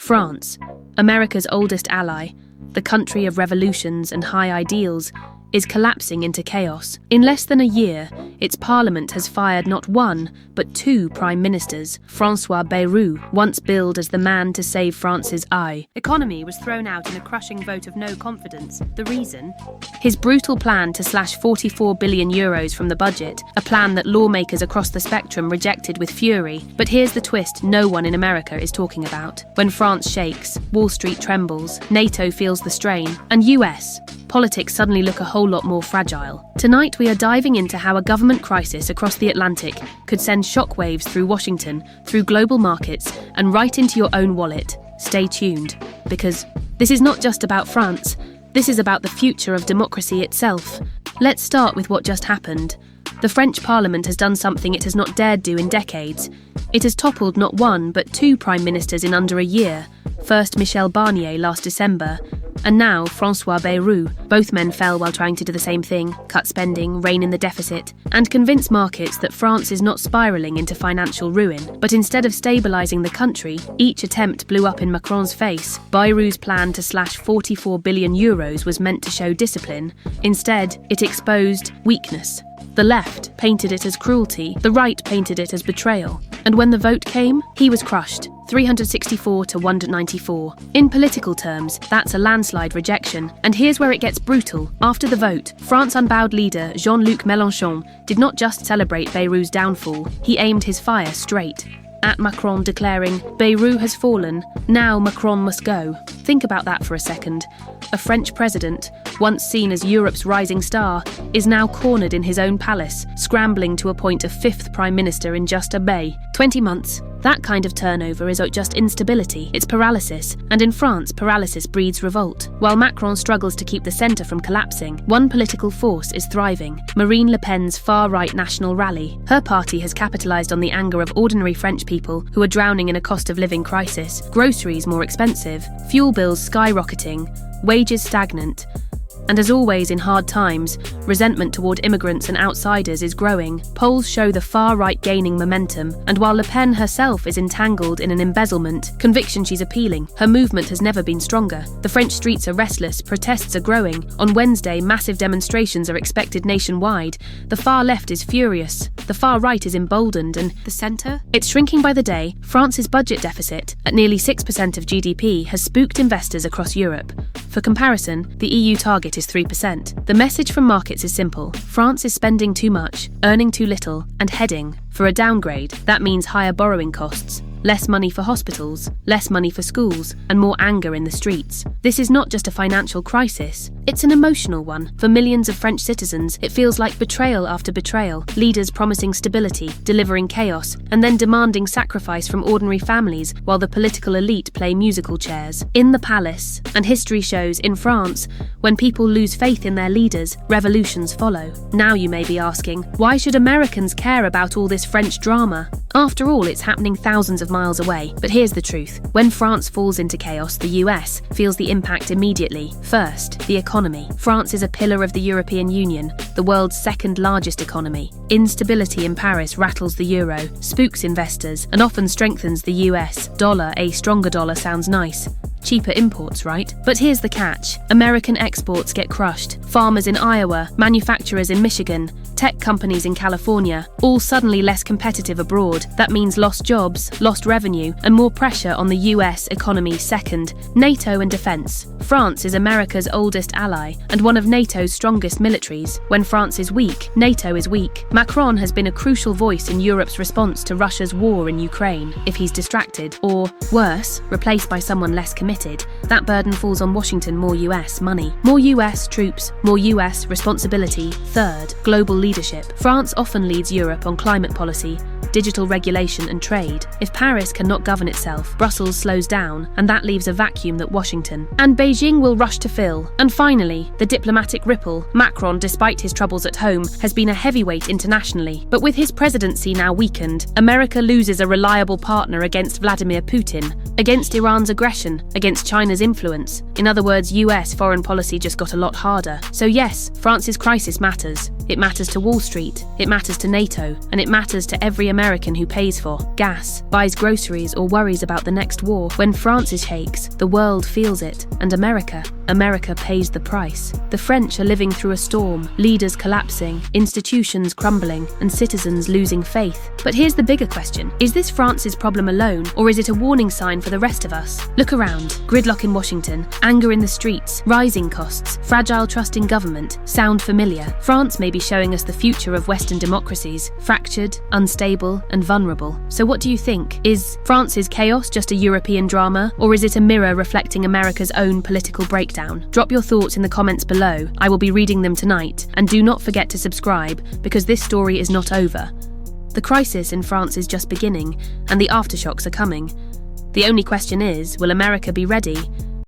France, America's oldest ally, the country of revolutions and high ideals, is collapsing into chaos. In less than a year, its parliament has fired not one, but two prime ministers. François Bayrou, once billed as the man to save France's eye, economy was thrown out in a crushing vote of no confidence. The reason? His brutal plan to slash 44 billion euros from the budget, a plan that lawmakers across the spectrum rejected with fury. But here's the twist no one in America is talking about. When France shakes, Wall Street trembles, NATO feels the strain, and US, politics suddenly look a whole lot more fragile. Tonight we are diving into how a government crisis across the Atlantic could send shockwaves through Washington, through global markets, and right into your own wallet. Stay tuned, because this is not just about France, this is about the future of democracy itself. Let's start with what just happened. The French Parliament has done something it has not dared do in decades. It has toppled not one, but two prime ministers in under a year. First Michel Barnier last December, and now François Bayrou. Both men fell while trying to do the same thing, cut spending, rein in the deficit, and convince markets that France is not spiralling into financial ruin. But instead of stabilising the country, each attempt blew up in Macron's face. Bayrou's plan to slash 44 billion euros was meant to show discipline. Instead, it exposed weakness. The left painted it as cruelty, the right painted it as betrayal. And when the vote came, he was crushed. 364 to 194. In political terms, that's a landslide rejection. And here's where it gets brutal. After the vote, France's unbowed leader Jean-Luc Mélenchon did not just celebrate Bayrou's downfall, he aimed his fire straight at Macron, declaring, "Bayrou has fallen, now Macron must go." Think about that for a second. A French president, once seen as Europe's rising star, is now cornered in his own palace, scrambling to appoint a fifth prime minister in just a bay. 20 months. That kind of turnover is not just instability, it's paralysis. And in France, paralysis breeds revolt. While Macron struggles to keep the centre from collapsing, one political force is thriving: Marine Le Pen's far-right National Rally. Her party has capitalised on the anger of ordinary French people who are drowning in a cost-of-living crisis, groceries more expensive, fuel bills skyrocketing, wages stagnant. And as always in hard times, resentment toward immigrants and outsiders is growing. Polls show the far-right gaining momentum, and while Le Pen herself is entangled in an embezzlement conviction she's appealing, her movement has never been stronger. The French streets are restless, protests are growing. On Wednesday, massive demonstrations are expected nationwide. The far left is furious, the far right is emboldened, and the centre? It's shrinking by the day. France's budget deficit, at nearly 6% of GDP, has spooked investors across Europe. For comparison, the EU target is 3%. The message from markets is simple. France is spending too much, earning too little, and heading for a downgrade. That means higher borrowing costs, less money for hospitals, less money for schools, and more anger in the streets. This is not just a financial crisis, it's an emotional one. For millions of French citizens, it feels like betrayal after betrayal, leaders promising stability, delivering chaos, and then demanding sacrifice from ordinary families while the political elite play musical chairs. In the palace, and history shows in France, when people lose faith in their leaders, revolutions follow. Now you may be asking, why should Americans care about all this French drama? After all, it's happening thousands of miles away. But here's the truth. When France falls into chaos, the US feels the impact immediately. First, the economy. France is a pillar of the European Union, the world's second largest economy. Instability in Paris rattles the euro, spooks investors, and often strengthens the US dollar. A stronger dollar sounds nice. Cheaper imports, right? But here's the catch. American exports get crushed. Farmers in Iowa, manufacturers in Michigan, tech companies in California, all suddenly less competitive abroad. That means lost jobs, lost revenue, and more pressure on the US economy. Second, NATO and defence. France is America's oldest ally and one of NATO's strongest militaries. When France is weak, NATO is weak. Macron has been a crucial voice in Europe's response to Russia's war in Ukraine. If he's distracted, or worse, replaced by someone less committed, that burden falls on Washington. More US money, more US troops, more US responsibility. Third, global leadership. France often leads Europe on climate policy, digital regulation and trade. If Paris cannot govern itself, Brussels slows down, and that leaves a vacuum that Washington and Beijing will rush to fill. And finally, the diplomatic ripple. Macron, despite his troubles at home, has been a heavyweight internationally. But with his presidency now weakened, America loses a reliable partner against Vladimir Putin. Against Iran's aggression, against China's influence. In other words, US foreign policy just got a lot harder. So yes, France's crisis matters. It matters to Wall Street, it matters to NATO, and it matters to every American who pays for gas, buys groceries, or worries about the next war. When France shakes, the world feels it, and America pays the price. The French are living through a storm, leaders collapsing, institutions crumbling, and citizens losing faith. But here's the bigger question. Is this France's problem alone, or is it a warning sign for the rest of us? Look around. Gridlock in Washington, anger in the streets, rising costs, fragile trust in government. Sound familiar? France may be showing us the future of Western democracies, fractured, unstable, and vulnerable. So what do you think? Is France's chaos just a European drama, or is it a mirror reflecting America's own political breakdown? Drop your thoughts in the comments below. I will be reading them tonight, and do not forget to subscribe, because this story is not over. The crisis in France is just beginning, and the aftershocks are coming. The only question is, will America be ready?